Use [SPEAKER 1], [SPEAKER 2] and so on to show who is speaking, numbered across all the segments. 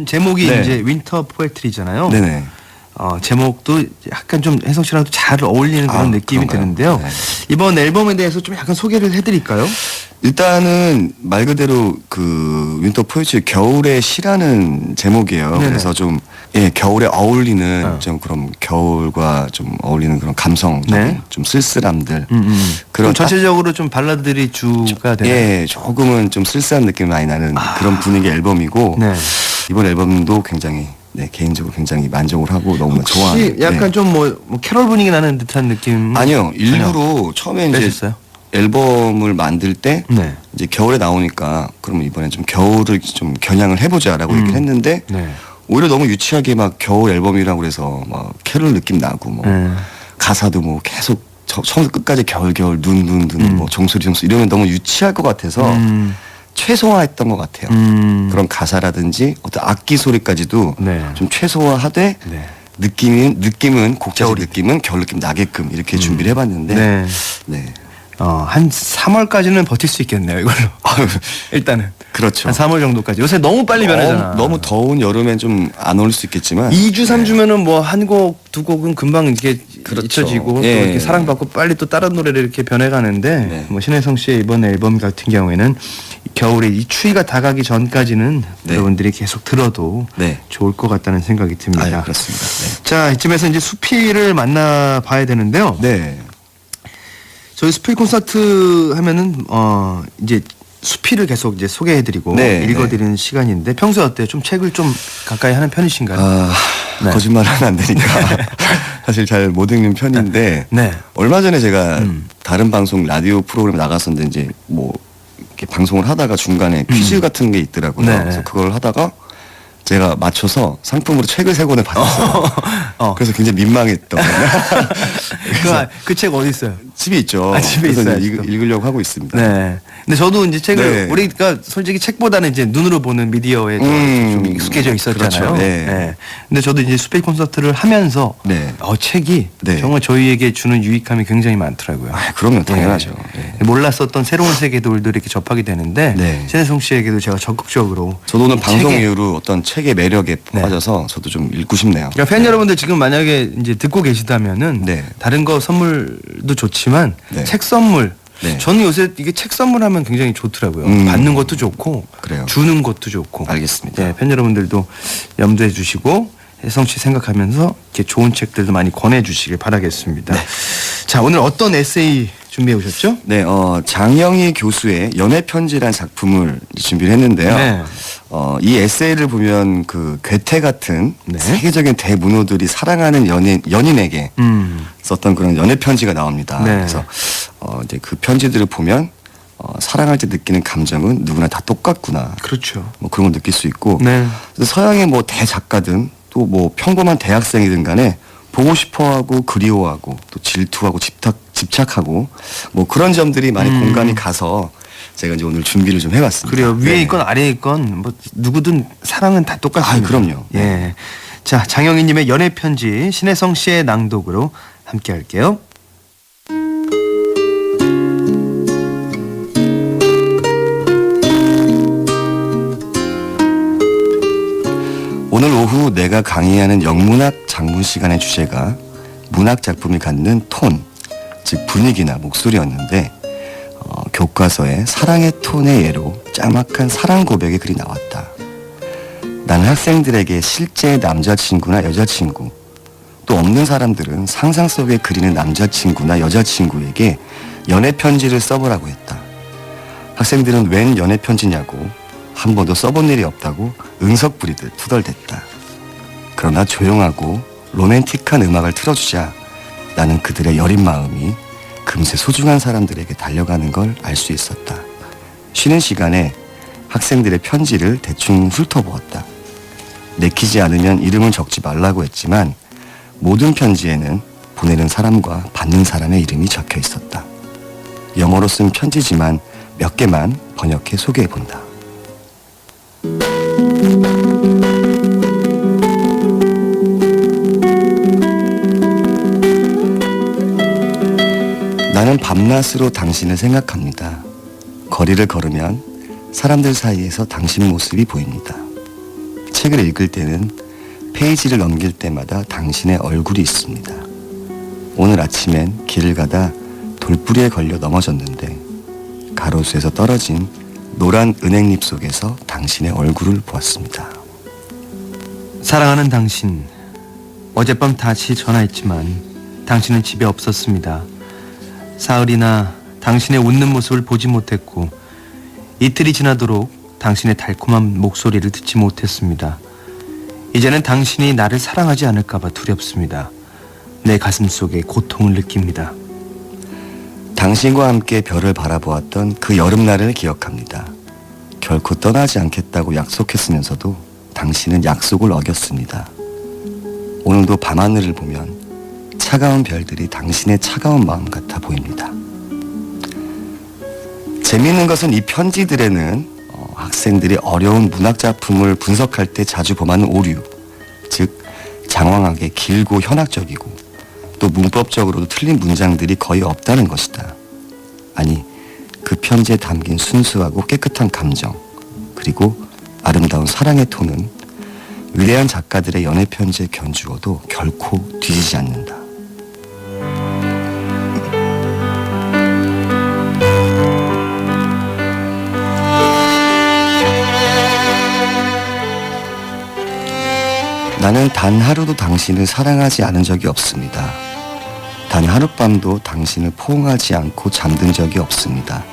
[SPEAKER 1] 제목이
[SPEAKER 2] 네.
[SPEAKER 1] 이제 윈터 포에트리잖아요.
[SPEAKER 2] 네네.
[SPEAKER 1] 제목도 약간 좀 혜성 씨랑도 잘 어울리는 그런 느낌이
[SPEAKER 2] 그런가요?
[SPEAKER 1] 드는데요.
[SPEAKER 2] 네.
[SPEAKER 1] 이번 앨범에 대해서 좀 약간 소개를 해드릴까요?
[SPEAKER 2] 일단은 말 그대로 그 윈터 포에트리 겨울의 시라는 제목이에요.
[SPEAKER 1] 네네.
[SPEAKER 2] 그래서 좀 겨울에 어울리는 좀 그런 겨울과 좀 어울리는 그런 감성,
[SPEAKER 1] 네.
[SPEAKER 2] 좀 쓸쓸함들
[SPEAKER 1] 그럼 전체적으로 좀 발라드들이 주가 되나요?
[SPEAKER 2] 예, 조금은 좀 쓸쓸한 느낌이 많이 나는 그런 분위기 앨범이고
[SPEAKER 1] 네.
[SPEAKER 2] 이번 앨범도 굉장히 개인적으로 굉장히 만족을 하고 너무 좋아하는.
[SPEAKER 1] 혹시 약간 좀 뭐 캐롤 분위기 나는 듯한 느낌?
[SPEAKER 2] 아니요, 일부러 처음에 이제
[SPEAKER 1] 빼셨어요?
[SPEAKER 2] 앨범을 만들 때
[SPEAKER 1] 네.
[SPEAKER 2] 이제 겨울에 나오니까 그럼 이번에 좀 겨울을 좀 겨냥을 해보자라고 얘기를 했는데
[SPEAKER 1] 네.
[SPEAKER 2] 오히려 너무 유치하게 막 겨울 앨범이라고 그래서 막 캐롤 느낌 나고 뭐 가사도 뭐 계속 처음부터 끝까지 겨울 눈 뭐 종소리 이러면 너무 유치할 것 같아서 최소화했던 것 같아요. 그런 가사라든지 어떤 악기 소리까지도
[SPEAKER 1] 네.
[SPEAKER 2] 좀 최소화하되
[SPEAKER 1] 네.
[SPEAKER 2] 느낌은 곡자적 느낌은 겨울 느낌 나게끔 이렇게 준비를 해봤는데
[SPEAKER 1] 네.
[SPEAKER 2] 네.
[SPEAKER 1] 한 3월까지는 버틸 수 있겠네요, 이걸로. 일단은.
[SPEAKER 2] 그렇죠.
[SPEAKER 1] 한 3월 정도까지. 요새 너무 빨리 변하잖아.
[SPEAKER 2] 너무 더운 여름엔 좀 안 어울릴 수 있겠지만
[SPEAKER 1] 2주, 3주면은 뭐 한 곡, 두 곡은 금방 이렇게
[SPEAKER 2] 그렇죠.
[SPEAKER 1] 잊혀지고
[SPEAKER 2] 예.
[SPEAKER 1] 또 이렇게 사랑받고 빨리 또 다른 노래를 이렇게 변해가는데
[SPEAKER 2] 네.
[SPEAKER 1] 뭐 신혜성 씨의 이번 앨범 같은 경우에는 겨울에 이 추위가 다가기 전까지는
[SPEAKER 2] 네.
[SPEAKER 1] 여러분들이 계속 들어도
[SPEAKER 2] 네.
[SPEAKER 1] 좋을 것 같다는 생각이 듭니다.
[SPEAKER 2] 아유, 그렇습니다.
[SPEAKER 1] 자, 이쯤에서 이제 수피를 만나봐야 되는데요.
[SPEAKER 2] 네.
[SPEAKER 1] 저희 수피 콘서트 하면은 이제 수피를 계속 이제 소개해드리고
[SPEAKER 2] 네,
[SPEAKER 1] 읽어드리는 시간인데 평소에 어때요? 좀 책을 좀 가까이 하는 편이신가요? 네.
[SPEAKER 2] 거짓말하면 안 되니까 사실 잘 못 읽는 편인데
[SPEAKER 1] 네.
[SPEAKER 2] 얼마 전에 제가 다른 방송 라디오 프로그램 나갔었는데 이제 뭐 이렇게 방송을 하다가 중간에 퀴즈 같은 게 있더라고요.
[SPEAKER 1] 네.
[SPEAKER 2] 그래서 그걸 하다가 제가 맞춰서 상품으로 책을 3권을 받았어요. 그래서 굉장히 민망했던.
[SPEAKER 1] 그 책 어디 있어요?
[SPEAKER 2] 집에 있죠.
[SPEAKER 1] 집에
[SPEAKER 2] 그래서
[SPEAKER 1] 있어요,
[SPEAKER 2] 이제
[SPEAKER 1] 아직도.
[SPEAKER 2] 읽으려고 하고 있습니다.
[SPEAKER 1] 네. 근데 저도 이제 책을
[SPEAKER 2] 네.
[SPEAKER 1] 우리가 솔직히 책보다는 이제 눈으로 보는 미디어에 좀 익숙해져 있었잖아요.
[SPEAKER 2] 그렇죠. 네.
[SPEAKER 1] 근데 저도 이제 수필 콘서트를 하면서
[SPEAKER 2] 네.
[SPEAKER 1] 책이
[SPEAKER 2] 네.
[SPEAKER 1] 정말 저희에게 주는 유익함이 굉장히 많더라고요.
[SPEAKER 2] 그럼요, 당연하죠.
[SPEAKER 1] 네.
[SPEAKER 2] 네.
[SPEAKER 1] 몰랐었던 새로운 세계들도 이렇게 접하게 되는데
[SPEAKER 2] 네.
[SPEAKER 1] 신혜성 씨에게도 제가 적극적으로
[SPEAKER 2] 저도 오늘 방송
[SPEAKER 1] 책에-
[SPEAKER 2] 이후로 어떤 책의 매력에
[SPEAKER 1] 네.
[SPEAKER 2] 빠져서 저도 좀 읽고 싶네요.
[SPEAKER 1] 그러니까 팬 여러분들 지금 만약에 이제 듣고 계시다면은
[SPEAKER 2] 네.
[SPEAKER 1] 다른 거 선물도 좋지만
[SPEAKER 2] 네.
[SPEAKER 1] 책 선물
[SPEAKER 2] 네.
[SPEAKER 1] 저는 요새 이게 책 선물하면 굉장히 좋더라고요. 받는 것도 좋고
[SPEAKER 2] 그래요.
[SPEAKER 1] 주는 것도 좋고.
[SPEAKER 2] 알겠습니다.
[SPEAKER 1] 네, 팬 여러분들도 염두해 주시고 혜성 씨 생각하면서 이렇게 좋은 책들도 많이 권해 주시길 바라겠습니다. 자, 오늘 어떤 에세이 준비해 오셨죠?
[SPEAKER 2] 네, 장영희 교수의 연애편지라는 작품을 준비를 했는데요.
[SPEAKER 1] 네.
[SPEAKER 2] 이 에세이를 보면 그 괴테 같은
[SPEAKER 1] 네.
[SPEAKER 2] 세계적인 대문호들이 사랑하는 연인에게 썼던 그런 연애편지가 나옵니다.
[SPEAKER 1] 네.
[SPEAKER 2] 그래서 이제 그 편지들을 보면 사랑할 때 느끼는 감정은 누구나 다 똑같구나.
[SPEAKER 1] 그렇죠.
[SPEAKER 2] 뭐 그런 걸 느낄 수 있고
[SPEAKER 1] 네.
[SPEAKER 2] 그래서 서양의 뭐 대작가든 또 뭐 평범한 대학생이든 간에 보고 싶어하고 그리워하고 또 질투하고 집착하고 뭐 그런 점들이 많이 공감이 가서 제가 이제 오늘 준비를 좀 해봤습니다.
[SPEAKER 1] 그래요. 위에
[SPEAKER 2] 네.
[SPEAKER 1] 있건 아래에 있건 뭐 누구든 사랑은 다 똑같습니다.
[SPEAKER 2] 그럼요.
[SPEAKER 1] 예. 자, 장영희님의 연애 편지 신혜성 씨의 낭독으로 함께 할게요.
[SPEAKER 2] 오늘 오후 내가 강의하는 영문학 작문 시간의 주제가 문학 작품이 갖는 톤, 즉 분위기나 목소리였는데 교과서에 사랑의 톤의 예로 짤막한 사랑 고백의 글이 나왔다. 나는 학생들에게 실제 남자친구나 여자친구, 또 없는 사람들은 상상 속에 그리는 남자친구나 여자친구에게 연애 편지를 써보라고 했다. 학생들은 웬 연애 편지냐고 한 번도 써본 일이 없다고 응석 부리듯 투덜댔다. 그러나 조용하고 로맨틱한 음악을 틀어주자 나는 그들의 여린 마음이 금세 소중한 사람들에게 달려가는 걸 알 수 있었다. 쉬는 시간에 학생들의 편지를 대충 훑어보았다. 내키지 않으면 이름을 적지 말라고 했지만 모든 편지에는 보내는 사람과 받는 사람의 이름이 적혀 있었다. 영어로 쓴 편지지만 몇 개만 번역해 소개해본다. 나는 밤낮으로 당신을 생각합니다. 거리를 걸으면 사람들 사이에서 당신 모습이 보입니다. 책을 읽을 때는 페이지를 넘길 때마다 당신의 얼굴이 있습니다. 오늘 아침엔 길을 가다 돌부리에 걸려 넘어졌는데 가로수에서 떨어진 노란 은행잎 속에서 당신의 얼굴을 보았습니다.
[SPEAKER 1] 사랑하는 당신, 어젯밤 다시 전화했지만 당신은 집에 없었습니다. 사흘이나 당신의 웃는 모습을 보지 못했고 이틀이 지나도록 당신의 달콤한 목소리를 듣지 못했습니다. 이제는 당신이 나를 사랑하지 않을까봐 두렵습니다. 내 가슴 속에 고통을 느낍니다.
[SPEAKER 2] 당신과 함께 별을 바라보았던 그 여름날을 기억합니다. 결코 떠나지 않겠다고 약속했으면서도 당신은 약속을 어겼습니다. 오늘도 밤하늘을 보면 차가운 별들이 당신의 차가운 마음 같아 보입니다. 재미있는 것은 이 편지들에는 학생들이 어려운 문학작품을 분석할 때 자주 범하는 오류, 즉 장황하게 길고 현학적이고 또 문법적으로도 틀린 문장들이 거의 없다는 것이다. 아니, 그 편지에 담긴 순수하고 깨끗한 감정, 그리고 아름다운 사랑의 톤은 위대한 작가들의 연애 편지에 견주어도 결코 뒤지지 않는다. 나는 단 하루도 당신을 사랑하지 않은 적이 없습니다. 단 하룻밤도 당신을 포옹하지 않고 잠든 적이 없습니다.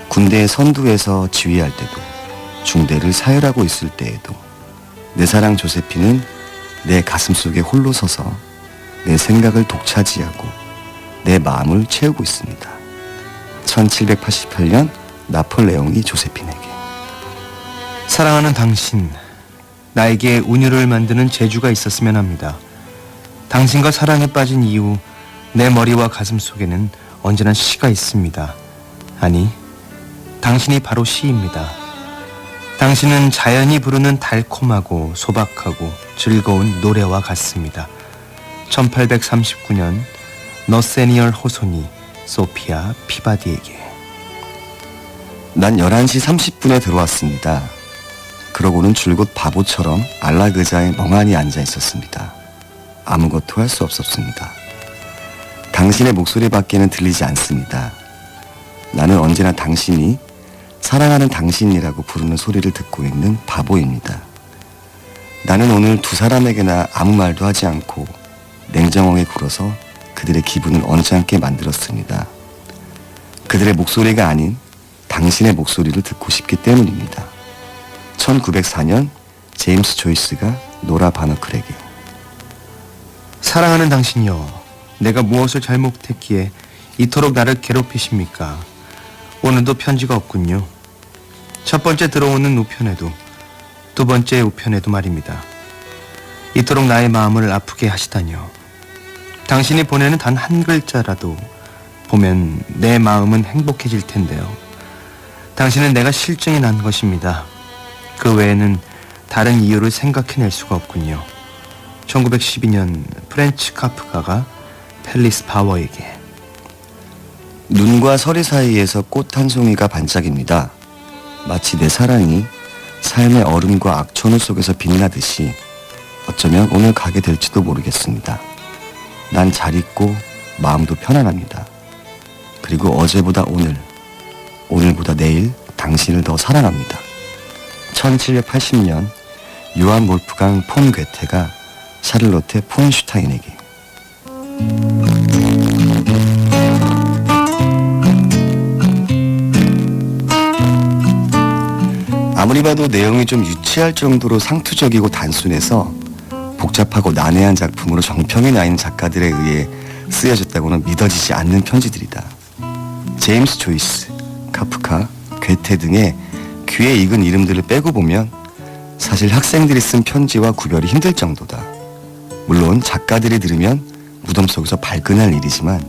[SPEAKER 2] 군대의 선두에서 지휘할 때도, 중대를 사열하고 있을 때에도 내 사랑 조세피는 내 가슴 속에 홀로 서서 내 생각을 독차지하고 내 마음을 채우고 있습니다. 1788년 나폴레옹이 조세핀에게.
[SPEAKER 1] 사랑하는 당신, 나에게 운율을 만드는 재주가 있었으면 합니다. 당신과 사랑에 빠진 이후 내 머리와 가슴 속에는 언제나 시가 있습니다. 아니, 당신이 바로 시입니다. 당신은 자연이 부르는 달콤하고 소박하고 즐거운 노래와 같습니다. 1839년 너세니얼 호소니 소피아 피바디에게.
[SPEAKER 2] 난 11시 30분에 들어왔습니다. 그러고는 줄곧 바보처럼 안락 의자에 멍하니 앉아 있었습니다. 아무것도 할 수 없었습니다. 당신의 목소리밖에는 들리지 않습니다. 나는 언제나 당신이 사랑하는 당신이라고 부르는 소리를 듣고 있는 바보입니다. 나는 오늘 두 사람에게나 아무 말도 하지 않고 냉정하게 굴어서 그들의 기분을 언짢게 만들었습니다. 그들의 목소리가 아닌 당신의 목소리를 듣고 싶기 때문입니다. 1904년 제임스 조이스가 노라 바너클에게.
[SPEAKER 1] 사랑하는 당신이여, 내가 무엇을 잘못했기에 이토록 나를 괴롭히십니까? 오늘도 편지가 없군요. 첫 번째 들어오는 우편에도 두 번째 우편에도 말입니다. 이토록 나의 마음을 아프게 하시다니요. 당신이 보내는 단 한 글자라도 보면 내 마음은 행복해질 텐데요. 당신은 내가 실증이 난 것입니다. 그 외에는 다른 이유를 생각해낼 수가 없군요. 1912년 프렌치 카프카가 펠리스 바워에게.
[SPEAKER 2] 눈과 서리 사이에서 꽃 한 송이가 반짝입니다. 마치 내 사랑이 삶의 얼음과 악천후 속에서 빛나듯이 어쩌면 오늘 가게 될지도 모르겠습니다. 난 잘 있고 마음도 편안합니다. 그리고 어제보다 오늘, 오늘보다 내일 당신을 더 사랑합니다. 1780년 요한 몰프강 폰 괴테가 샤를로테 폰슈타인에게. 아무리 봐도 내용이 좀 유치할 정도로 상투적이고 단순해서 복잡하고 난해한 작품으로 정평에 나 있는 작가들에 의해 쓰여졌다고는 믿어지지 않는 편지들이다. 제임스 조이스, 카프카, 괴테 등의 귀에 익은 이름들을 빼고 보면 사실 학생들이 쓴 편지와 구별이 힘들 정도다. 물론 작가들이 들으면 무덤 속에서 발끈할 일이지만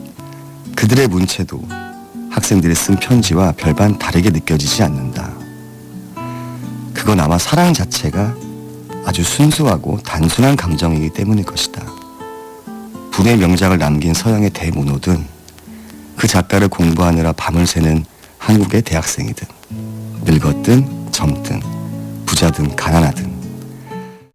[SPEAKER 2] 그들의 문체도 학생들이 쓴 편지와 별반 다르게 느껴지지 않는다. 그건 아마 사랑 자체가 아주 순수하고 단순한 감정이기 때문일 것이다. 분의 명작을 남긴 서양의 대문호든 그 작가를 공부하느라 밤을 새는 한국의 대학생이든 늙었든 젊든 부자든 가난하든